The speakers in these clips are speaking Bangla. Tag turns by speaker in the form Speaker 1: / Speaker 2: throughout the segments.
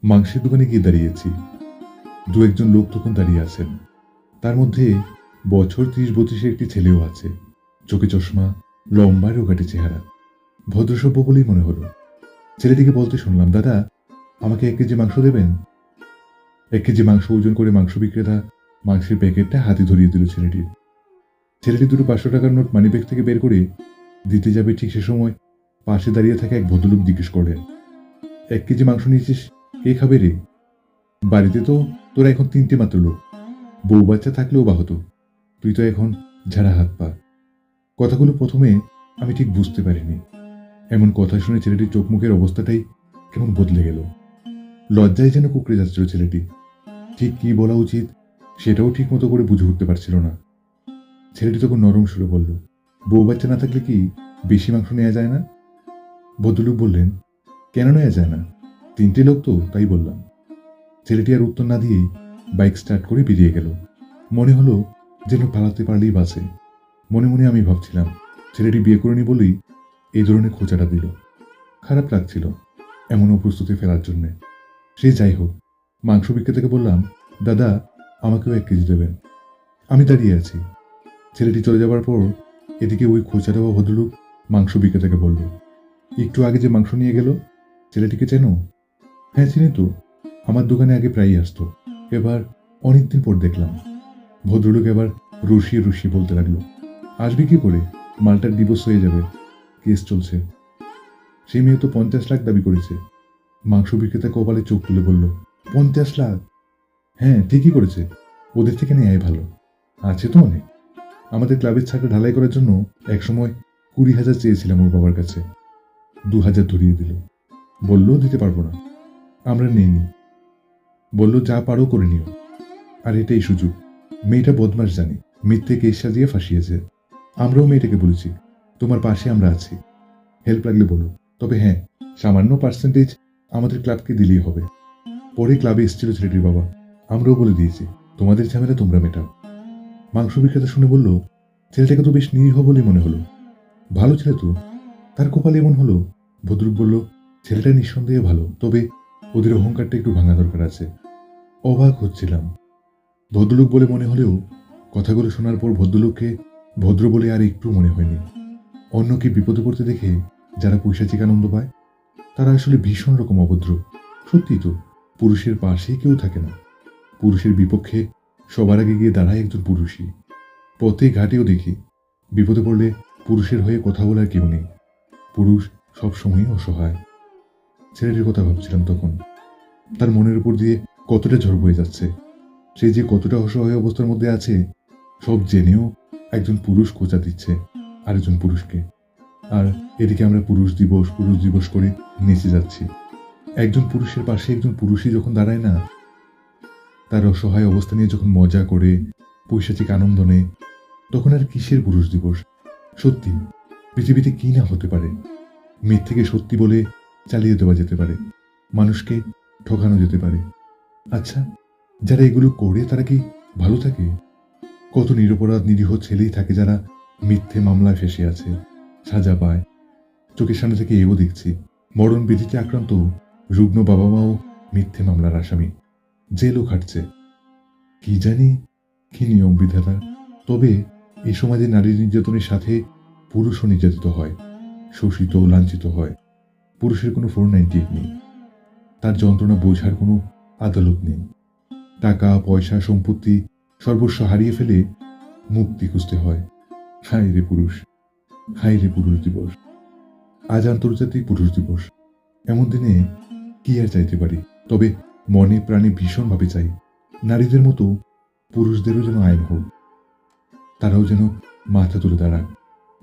Speaker 1: মাংসের দোকানে গিয়ে দাঁড়িয়েছি। দু একজন লোক তখন দাঁড়িয়ে আছেন। তার মধ্যে বছর ৩০-৩২-এর একটি ছেলেও আছে। চোখে চশমা, লম্বা রোগাটে চেহারা। ভদ্রসভ্য বলেই মনে হলো। ছেলেটিকে বলতে শুনলাম, দাদা, আমাকে ১ কেজি মাংস দেবেন? ১ কেজি মাংস ওজন করে মাংস বিক্রেতা মাংসের প্যাকেটটা হাতে ধরিয়ে দিল ছেলেটির। ছেলেটি দুটো ৫০০ টাকার নোট মানিব্যাগ থেকে বের করে দিতে যাবে, ঠিক সে সময় পাশে দাঁড়িয়ে থাকা এক ভদ্রলোক জিজ্ঞেস করলেন, ১ কেজি মাংস নিয়েছিস, কে খাবে রে? বাড়িতে তো তোরা এখন ৩টে মাত্র লোক। বউ বাচ্চা থাকলেও বা হতো, তুই তো এখন ঝাড়া হাত পা। কথাগুলো প্রথমে আমি ঠিক বুঝতে পারিনি। এমন কথা শুনে ছেলেটির চোখ মুখের অবস্থাটাই কেমন বদলে গেল। লজ্জায় যেন কুঁকড়ে যাচ্ছিল ছেলেটি। ঠিক কি বলা উচিত সেটাও ঠিক মতো করে বুঝে উঠতে পারছিল না। ছেলেটি তখন নরম সুরে বলল, বউ বাচ্চা না থাকলে কি বেশি মাংস নেওয়া যায় না? ভদ্রলোক বললেন, কেন নেওয়া যায় না? ৩টে লোক তো, তাই বললাম। ছেলেটি আর উত্তর না দিয়েই বাইক স্টার্ট করে বেরিয়ে গেল। মনে হলো যেন পালাতে পারলেই বাঁচে। মনে মনে আমি ভাবছিলাম, ছেলেটি বিয়ে করেনি বলেই এই ধরনের খোঁচাটা দিল। খারাপ লাগছিল এমন অপ্রস্তুতি ফেলার জন্যে। সে যাই হোক, মাংস বিক্রেতাকে বললাম, দাদা, আমাকেও ১ কেজি দেবেন। আমি দাঁড়িয়ে আছি। ছেলেটি চলে যাবার পর এদিকে ওই খোঁচা দেওয়া ভদ্রলোক মাংস বিক্রেতাকে বলল, একটু আগে যে মাংস নিয়ে গেল, ছেলেটিকে চেনো? হ্যাঁ, চিনি তো। আমার দোকানে আগে প্রায়ই আসতো। এবার অনেকদিন পর দেখলাম। ভদ্রলোক এবার রসিয়ে রসিয়ে বলতে লাগলো, আসবি কি করে? মালটার ডিভোর্স হয়ে যাবে, কেস চলছে। সেই মেয়ে তো ৫০ লাখ দাবি করেছে। মাংস বিক্রেতা কপালে চোখ তুলে বলল, ৫০ লাখ? হ্যাঁ, ঠিকই করেছে। ওদের থেকে নেয়াই ভালো। আছে তো অনেক। আমাদের ক্লাবের ছাদটা ঢালাই করার জন্য একসময় ২০,০০০ চেয়েছিলাম ওর বাবার কাছে। ২,০০০ ধরিয়ে দিল। বলল দিতে পারবো না। আমরা নেইনি। বলল যা পারো করে নিও। আর এটাই সুযোগ। মেয়েটা বদমাস জানি, মিথ্যে কেস সাজিয়ে ফাঁসিয়েছে। আমরাও মেয়েটাকে বলেছি, তোমার পাশে আমরা আছি, হেল্প লাগলে বলো। তবে হ্যাঁ, সামান্য পার্সেন্টেজ আমাদের ক্লাবকে দিলেই হবে। পরে ক্লাবে এসেছিল ছেলেটির বাবা। আমরাও বলে দিয়েছি, তোমাদের ঝামেলা তোমরা মেটাও। মাংস বিক্রেতা শুনে বলল, ছেলেটাকে তো বেশ নিরীহ বলেই মনে হলো। ভালো ছেলে তো, তার কপালে এমন হলো। ভদ্রলোক বলল, ছেলেটা নিঃসন্দেহে ভালো, তবে ওদের অহংকারটা একটু ভাঙা দরকার আছে। অবাক হচ্ছিলাম। ভদ্রলোক বলে মনে হলেও কথাগুলো শোনার পর ভদ্রলোককে ভদ্র বলে আর একটু মনে হয়নি। অন্যকে বিপদে পড়তে দেখে যারা পৈশাচিক আনন্দ পায়, তারা আসলে ভীষণ রকম অভদ্র। সত্যিই তো, পুরুষের পাশে কেউ থাকে না। পুরুষের বিপক্ষে সবার আগে গিয়ে দাঁড়ায় একজন পুরুষই। পথে ঘাটেও দেখি, বিপদে পড়লে পুরুষের হয়ে কথা বলার কেউ নেই। পুরুষ সবসময়ই অসহায়। ছেলেটির কথা ভাবছিলাম তখন। তার মনের উপর দিয়ে কতটা ঝড় বয়ে যাচ্ছে। সে যে কতটা অসহায় অবস্থার মধ্যে আছে, সব জেনেও একজন পুরুষ খোঁচা দিচ্ছে আরেকজন পুরুষকে। আর এদিকে আমরা পুরুষ দিবস করে নেচে যাচ্ছি। একজন পুরুষের পাশে একজন পুরুষই যখন দাঁড়ায় না, তার অসহায় অবস্থা নিয়ে যখন মজা করে, পৈশাচিক আনন্দ নেয়, তখন আর কিসের পুরুষ দিবস? সত্যি, পৃথিবীতে কি না হতে পারে। মিথ্যেকে সত্যি বলে চালিয়ে দেওয়া যেতে পারে, মানুষকে ঠকানো যেতে পারে। আচ্ছা, যারা এগুলো করে তারা কি ভালো থাকে? কত নিরপরাধ নিরীহ ছেলেই থাকে যারা মিথ্যে মামলায় ফেঁসে আছে, সাজা পায়। চোখের সামনে থেকে এও দেখছি, মরণ বিধিতে আক্রান্ত রুগ্ন বাবা মাও মিথ্যে মামলার আসামি, জেলও খাটছে। কি জানি কি নিয়ম বিধাতা। তবে এই সমাজে নারী নির্যাতনের সাথে পুরুষও নির্যাতিত হয়, শোষিত লাঞ্ছিত হয়। পুরুষের কোনো 498 নেই। তার যন্ত্রণা বোঝার কোনো আদালত নেই। টাকা পয়সা সম্পত্তি সর্বস্ব হারিয়ে ফেলে মুক্তি খুঁজতে হয়। হায় রে পুরুষ, হায় রে পুরুষ দিবস। আজ আন্তর্জাতিক পুরুষ দিবস। এমন দিনে কি আর চাইতে পারি? তবে মনে প্রাণে ভীষণভাবে চাই, নারীদের মতো পুরুষদেরও যেন আইন হোক। তারাও যেন মাথা তুলে দাঁড়াক,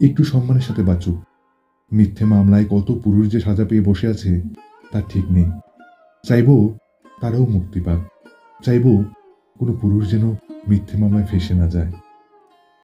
Speaker 1: একটু সম্মানের সাথে বাঁচুক। মিথ্যে মামলায় কত পুরুষ যে সাজা পেয়ে বসে আছে তার ঠিক নেই। চাইবো তারাও মুক্তি পাক। চাইবো কোনো পুরুষ যেন মিথ্যে মামলায় ফেঁসে না যায়।